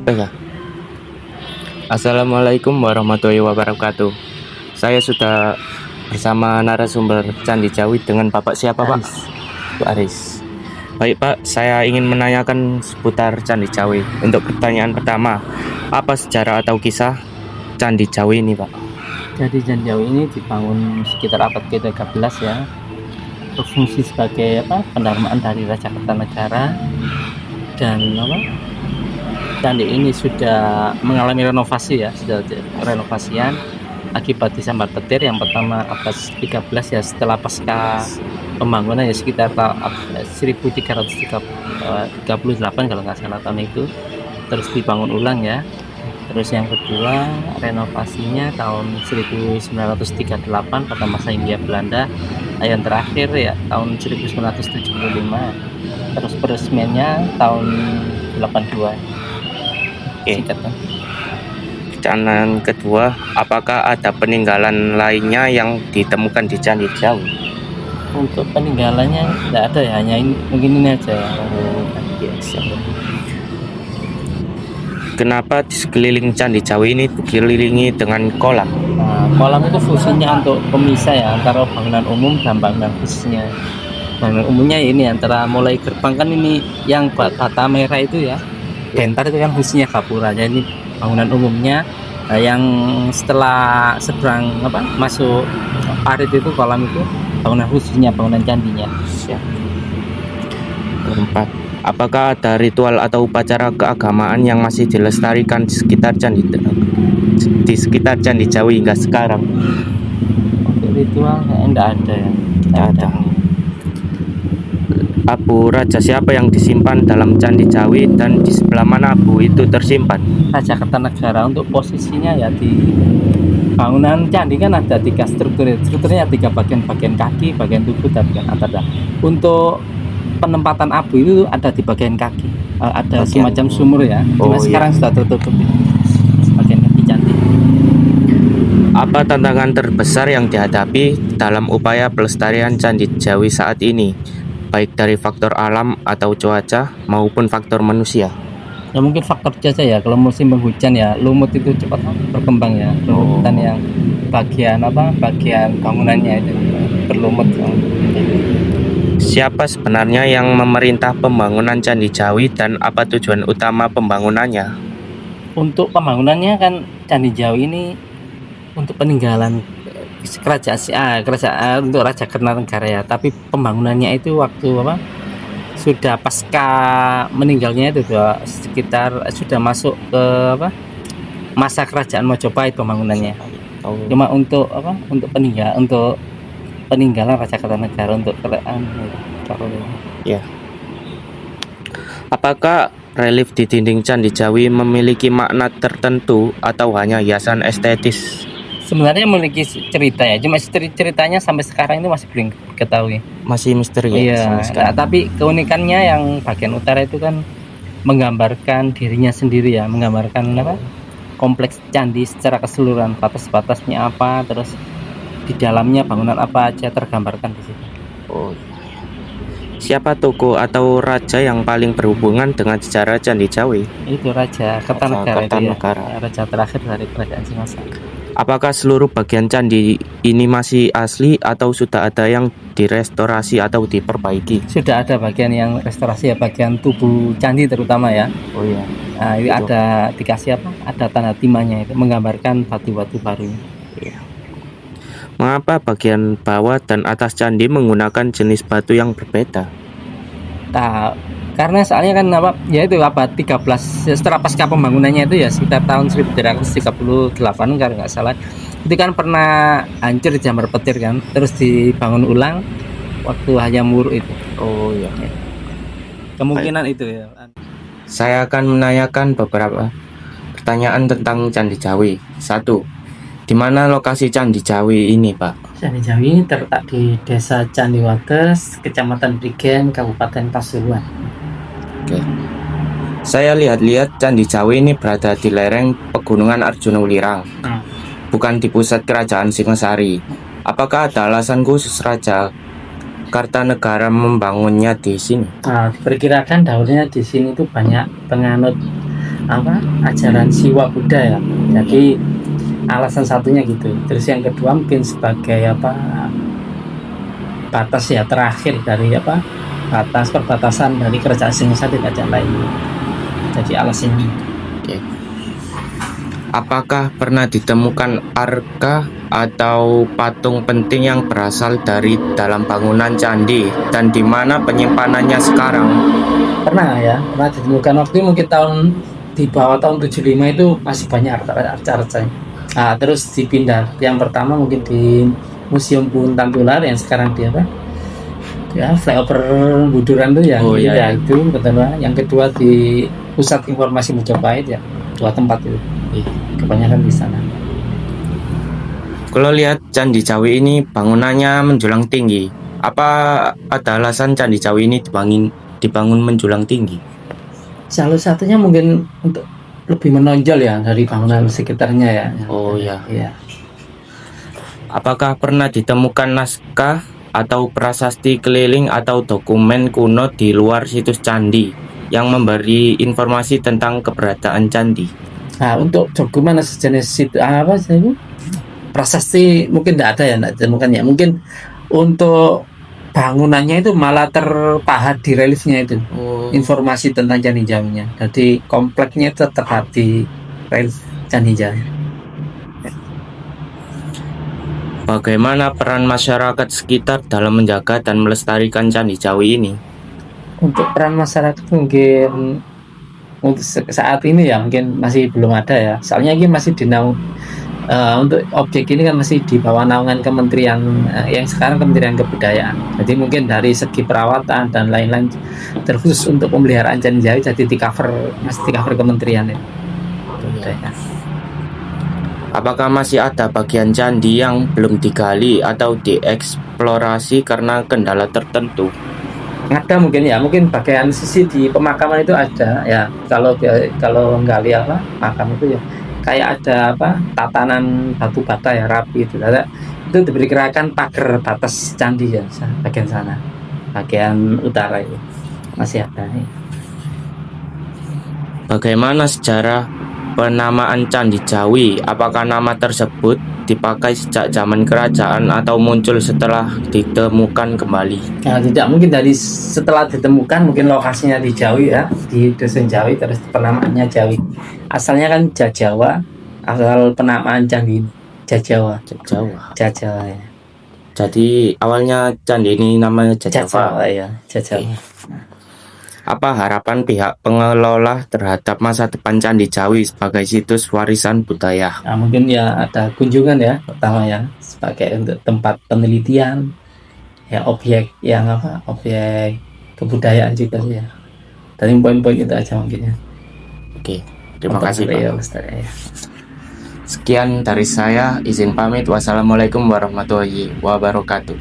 Ya. Assalamualaikum warahmatullahi wabarakatuh. Saya sudah bersama narasumber Candi Jawi dengan Bapak siapa Pak? Aris. Pak Aris. Baik Pak, saya ingin menanyakan seputar Candi Jawi. Untuk pertanyaan pertama, apa sejarah atau kisah Candi Jawi ini Pak? Jadi Candi Jawi ini dibangun sekitar abad ke-13 ya. Berfungsi sebagai pendarmaan dari Raja Kertanegara, dan candi ini sudah mengalami renovasi ya, sudah renovasian akibat disambar petir yang pertama abad 13 ya, setelah pasca pembangunan ya sekitar 1338 kalau nggak salah tahun itu, terus dibangun ulang ya. Terus yang kedua renovasinya tahun 1938 pada masa Hindia Belanda, yang terakhir ya tahun 1975, terus peresmiannya tahun 82. Singkatnya. Pertanyaan kedua, apakah ada peninggalan lainnya yang ditemukan di Candi Jawi? Untuk peninggalannya tidak ada ya, hanya ini, mungkin ini aja ya. Biasa. Kenapa di sekeliling Candi Jawi ini dikelilingi dengan kolam? Nah, kolam itu fungsinya untuk pemisah ya antara bangunan umum dan bangunan khususnya. Bangunan umumnya ini antara mulai gerbang kan ini yang bata merah itu ya, Dentar itu kan fungsinya gapura. Jadi bangunan umumnya yang setelah seberang masuk parit itu kolam itu bangunan khususnya, bangunan candinya. Keempat, apakah ada ritual atau upacara keagamaan yang masih dilestarikan di sekitar Candi Jawi hingga sekarang? Untuk ritual enggak ada ya. Tidak ada. Abu Raja siapa yang disimpan dalam Candi Jawi dan di sebelah mana abu itu tersimpan? Raja Kertanegara. Untuk posisinya ya di bangunan candi kan ada 3 strukturnya 3 bagian kaki, bagian tubuh, dan bagian atas. Untuk penempatan abu itu ada di bagian kaki, ada semacam sumur ya. Cuma sekarang sudah tertutup bagian kaki candi. Apa tantangan terbesar yang dihadapi dalam upaya pelestarian Candi Jawi saat ini, baik dari faktor alam atau cuaca maupun faktor manusia? Ya mungkin faktor cuaca ya, kalau musim penghujan ya lumut itu cepat berkembang ya, lumut-lumutan yang bagian bangunannya itu berlumut. Siapa sebenarnya yang memerintah pembangunan Candi Jawi dan apa tujuan utama pembangunannya? Untuk pembangunannya kan Candi Jawi ini untuk peninggalan kerajaan untuk Raja Kertanegara ya, tapi pembangunannya itu waktu sudah pasca meninggalnya itu sekitar sudah masuk ke masa kerajaan Majapahit pembangunannya. Cuma untuk peninggalan Raja Kertanegara untuk kerajaan. Ya. Apakah relief di dinding Candi Jawi memiliki makna tertentu atau hanya hiasan estetis? Sebenarnya memiliki cerita ya, cuma ceritanya sampai sekarang itu masih belum diketahui. Masih misteri ya? Iya, tapi keunikannya yang bagian utara itu kan menggambarkan dirinya sendiri ya, menggambarkan kompleks candi secara keseluruhan, batas-batasnya apa, terus di dalamnya bangunan apa aja tergambarkan di situ. Siapa tokoh atau raja yang paling berhubungan dengan sejarah Candi Jawi? Itu Raja Kertanegara. Ya, raja terakhir dari kerajaan Singasari. Apakah seluruh bagian candi ini masih asli atau sudah ada yang direstorasi atau diperbaiki? Sudah ada bagian yang restorasi ya, bagian tubuh candi terutama ya. Nah, ini ada dikasih ada tanda timahnya itu menggambarkan batu-batu baru. Mengapa bagian bawah dan atas candi menggunakan jenis batu yang berbeda? Nah, karena soalnya kan ya itu abad 13 setelah pasca pembangunannya itu ya sekitar tahun 1338 kalau nggak salah, itu kan pernah hancur disambar petir kan, terus dibangun ulang waktu Hayam Wuruk itu. Kemungkinan itu ya. Saya akan menanyakan beberapa pertanyaan tentang Candi Jawi. 1. Di mana lokasi Candi Jawi ini, Pak? Candi Jawi ini terletak di Desa Candiwates, Kecamatan Prigen, Kabupaten Pasuruan. Saya lihat-lihat Candi Jawi ini berada di lereng Pegunungan Arjuna Ulirang, bukan di pusat kerajaan Singasari. Apakah ada alasan khusus Raja Kertanegara membangunnya di sini? Diperkirakan dahulunya di sini itu banyak penganut ajaran Siwa Buddha ya. Jadi alasan satunya gitu. Terus yang kedua mungkin sebagai batas ya terakhir dari perbatasan dari kerajaan Singosari dan kerajaan lain. Jadi alasannya. Oke. Apakah pernah ditemukan arka atau patung penting yang berasal dari dalam bangunan candi dan di mana penyimpanannya sekarang? Pernah ditemukan waktu mungkin di bawah tahun 75 itu masih banyak arca-arcanya. Nah, terus dipindah. Yang pertama mungkin di Museum Puntang Tular yang sekarang flyover Buduran tuh ya. Oh, iya. Itu betul. Yang kedua di Pusat Informasi Majapahit ya. 2 tempat itu. Kebanyakan di sana. Kalau lihat Candi Jawi ini bangunannya menjulang tinggi. Apa ada alasan Candi Jawi ini dibangun menjulang tinggi? Salah satunya mungkin untuk lebih menonjol ya dari bangunan sekitarnya ya. Oh ya. Iya. Apakah pernah ditemukan naskah atau prasasti keliling atau dokumen kuno di luar situs candi yang memberi informasi tentang keberadaan candi? Nah, untuk dokumen sejenis itu prasasti mungkin tidak ada ya, tidak ditemukan ya. Mungkin untuk bangunannya itu malah terpahat di reliefnya itu. Informasi tentang Candi Jawinya. Jadi kompleknya tetap di relief Candi Jawi. Bagaimana peran masyarakat sekitar dalam menjaga dan melestarikan Candi Jawi ini? Untuk peran masyarakat mungkin untuk saat ini ya mungkin masih belum ada ya. Soalnya ini masih untuk objek ini kan masih di bawah naungan kementerian yang sekarang Kementerian Kebudayaan. Jadi mungkin dari segi perawatan dan lain-lain terkhusus untuk pemeliharaan Candi Jawi jadi masih di cover kementerian ya. Apakah masih ada bagian candi yang belum digali atau dieksplorasi karena kendala tertentu? Ada mungkin bagian sisi di pemakaman itu ada ya. Kalau nggali makam itu ya kayak ada tatanan batu bata ya rapi itu diperkirakan pagar batas candi ya bagian sana, bagian utara itu masih ada ya. Bagaimana sejarah penamaan Candi Jawi? Apakah nama tersebut dipakai sejak zaman kerajaan atau muncul setelah ditemukan kembali? Nah, tidak mungkin dari setelah ditemukan, mungkin lokasinya di Jawi ya, di Dusun Jawi, terus penamaannya Jawi. Asalnya kan Jajawa, asal penamaan candi Jajawa ya. Jadi awalnya candi ini namanya Jajawa ya, Jajawa. Apa harapan pihak pengelola terhadap masa depan Candi Jawi sebagai situs warisan budaya? Nah, mungkin ya ada kunjungan ya pertama ya sebagai untuk tempat penelitian ya, objek kebudayaan juga ya. Dari poin-poin itu aja mungkin ya. Oke, terima kasih Pak. Ya. Sekian dari saya, izin pamit. Wassalamualaikum warahmatullahi wabarakatuh.